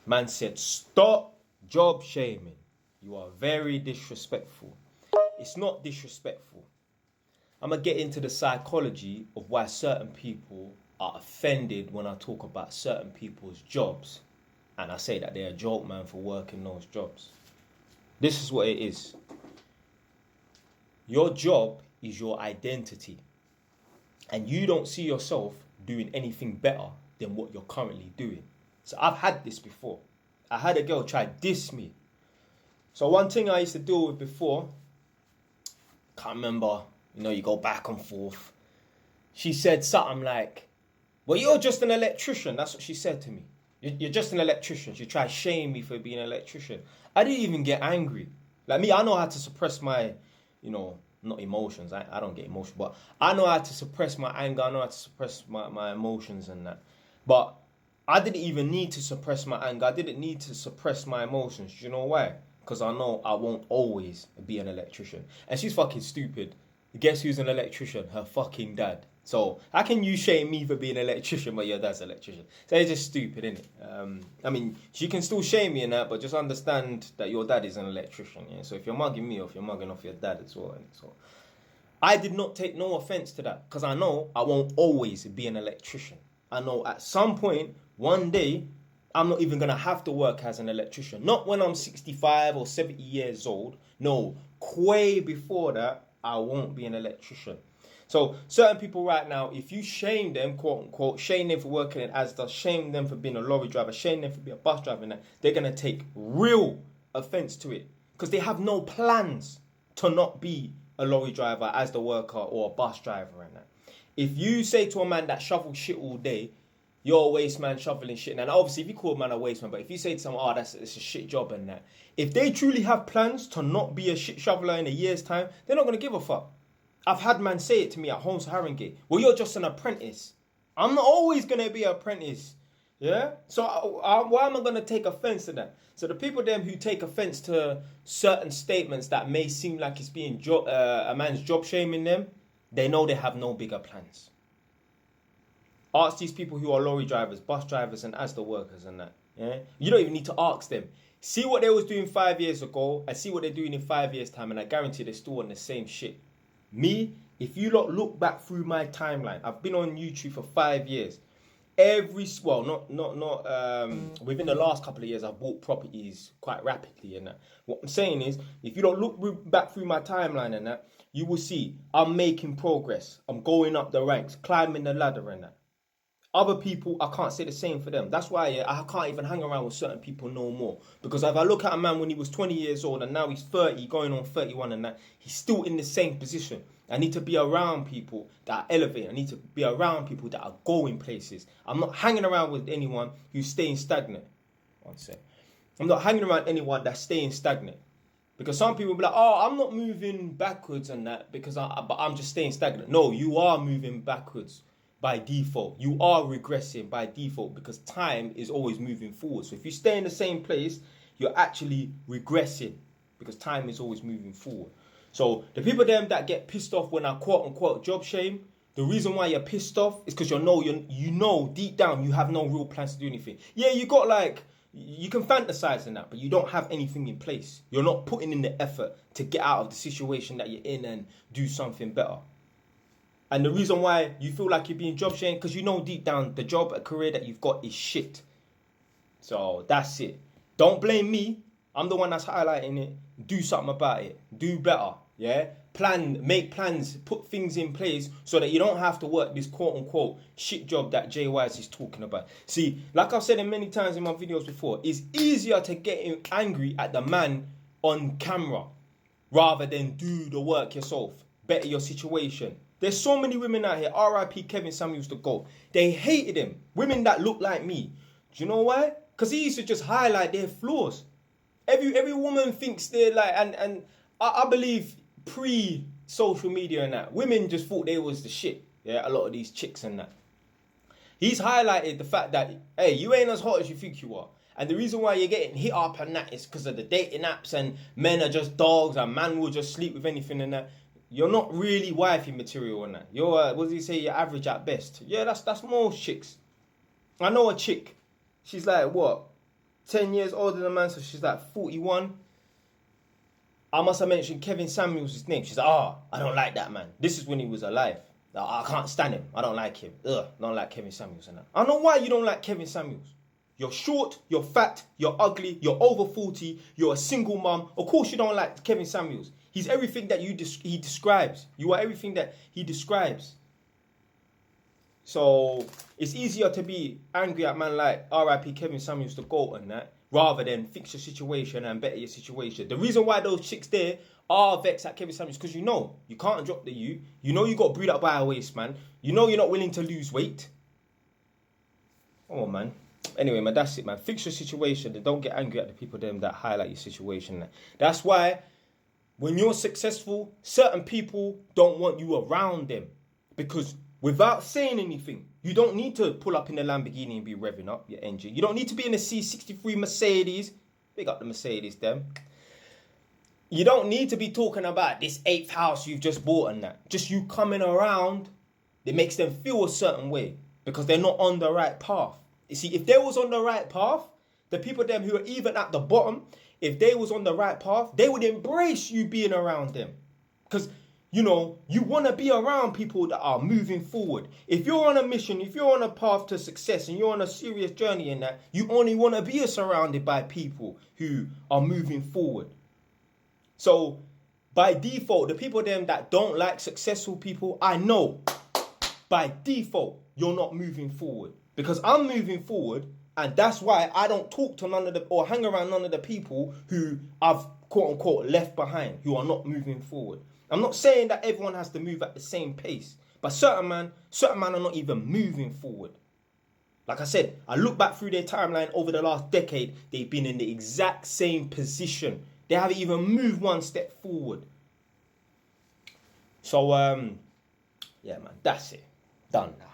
Man said, stop job shaming. You are very disrespectful. It's not disrespectful. I'm going to get into the psychology of why certain people are offended when I talk about certain people's jobs. And I say that they're a joke, man, for working those jobs. This is what it is. Your job is your identity. And you don't see yourself doing anything better than what you're currently doing. So I've had this before. I had a girl try to diss me. So one thing I used to deal with before, can't remember, you go back and forth. She said something like, well, you're just an electrician. That's what she said to me. You're just an electrician. She tried to shame me for being an electrician. I didn't even get angry. Like me, I know how to suppress my, not emotions. I don't get emotional, but I know how to suppress my anger. I know how to suppress my emotions and that. But I didn't even need to suppress my anger. I didn't need to suppress my emotions. Do you know why? Because I know I won't always be an electrician. And she's fucking stupid. Guess who's an electrician? Her fucking dad. So how can you shame me for being an electrician but your dad's an electrician? So it's just stupid, isn't it? I mean, she can still shame me in that, but just understand that your dad is an electrician. Yeah? So if you're mugging me off, you're mugging off your dad as well. So I did not take no offense to that because I know I won't always be an electrician. I know at some point, one day, I'm not even going to have to work as an electrician. Not when I'm 65 or 70 years old. No, way before that, I won't be an electrician. So certain people right now, if you shame them, quote unquote, shame them for working in Asda, shame them for being a lorry driver, shame them for being a bus driver, and that, they're going to take real offense to it because they have no plans to not be a lorry driver, Asda worker, or a bus driver and that. If you say to a man that shovels shit all day, you're a waste man shoveling shit. And obviously, if you call a man a waste man, but if you say to someone, it's a shit job and that, if they truly have plans to not be a shit shoveler in a year's time, they're not going to give a fuck. I've had man say it to me at Holmes Harringay. Well, you're just an apprentice. I'm not always going to be an apprentice. Yeah? So why am I going to take offense to that? So the people them who take offense to certain statements that may seem like it's being a man's job shaming them, they know they have no bigger plans. Ask these people who are lorry drivers, bus drivers, and Asda workers and that. Yeah? You don't even need to ask them. See what they was doing 5 years ago and see what they're doing in 5 years' time, and I guarantee they're still on the same shit. Me, if you lot look back through my timeline, I've been on YouTube for 5 years. Within the last couple of years, I've bought properties quite rapidly and that. What I'm saying is, if you don't look back through my timeline and that, you will see I'm making progress. I'm going up the ranks, climbing the ladder and that. Other people, I can't say the same for them. That's why I can't even hang around with certain people no more. Because if I look at a man when he was 20 years old and now he's 30, going on 31 and that, he's still in the same position. I need to be around people that are elevating. I need to be around people that are going places. I'm not hanging around with anyone who's staying stagnant. One sec. I'm not hanging around anyone that's staying stagnant. Because some people will be like, oh, I'm not moving backwards and that but I'm just staying stagnant. No, you are moving backwards. By default, you are regressing by default because time is always moving forward. So if you stay in the same place, you're actually regressing because time is always moving forward. So the people them that get pissed off when I quote unquote job shame, the reason why you're pissed off is because you know deep down you have no real plans to do anything. Yeah, you can fantasize in that, but you don't have anything in place. You're not putting in the effort to get out of the situation that you're in and do something better. And the reason why you feel like you're being job shamed, because you know deep down the job, a career that you've got is shit. So that's it. Don't blame me. I'm the one that's highlighting it. Do something about it. Do better. Yeah? Make plans, put things in place so that you don't have to work this quote unquote shit job that Jay Wise is talking about. See, like I've said many times in my videos before, it's easier to get angry at the man on camera rather than do the work yourself. Better your situation. There's so many women out here, R.I.P. Kevin Samuels the GOAT. They hated him. Women that look like me. Do you know why? Because he used to just highlight their flaws. Every woman thinks they're like, and I believe pre-social media and that, women just thought they was the shit. Yeah, a lot of these chicks and that. He's highlighted the fact that, hey, you ain't as hot as you think you are. And the reason why you're getting hit up and that is because of the dating apps and men are just dogs and man will just sleep with anything and that. You're not really wifey material on that. You're, what does he say, you're average at best. Yeah, that's most chicks. I know a chick. She's like, what? 10 years older than man, so she's like 41. I must have mentioned Kevin Samuels' name. She's like, I don't like that man. This is when he was alive. Like, I can't stand him. I don't like him. Don't like Kevin Samuels and that. I don't know why you don't like Kevin Samuels. You're short, you're fat, you're ugly, you're over 40, you're a single mum. Of course you don't like Kevin Samuels. He's everything that he describes. You are everything that he describes. So it's easier to be angry at man like R.I.P. Kevin Samuels, the GOAT and that, rather than fix your situation and better your situation. The reason why those chicks there are vexed at Kevin Samuels, because you know you can't drop the U. You know you got brewed up by a waist, man. You know you're not willing to lose weight. Come on, man. Anyway, man, that's it, man. Fix your situation. Don't get angry at the people them that highlight your situation. That's why when you're successful, certain people don't want you around them. Because without saying anything, you don't need to pull up in the Lamborghini and be revving up your engine. You don't need to be in a C63 Mercedes. Big up the Mercedes, them. You don't need to be talking about this 8th house you've just bought and that. Just you coming around, it makes them feel a certain way because they're not on the right path. You see, if they was on the right path, the people them who are even at the bottom, if they was on the right path, they would embrace you being around them. Because, you know, you want to be around people that are moving forward. If you're on a mission, if you're on a path to success and you're on a serious journey in that, you only want to be surrounded by people who are moving forward. So, by default, the people them that don't like successful people, I know, by default, you're not moving forward. Because I'm moving forward, and that's why I don't talk to none of the, or hang around none of the people who I've quote unquote left behind, who are not moving forward. I'm not saying that everyone has to move at the same pace, but certain man are not even moving forward. Like I said, I look back through their timeline over the last decade, they've been in the exact same position. They haven't even moved one step forward. So, yeah, man, that's it. Done now.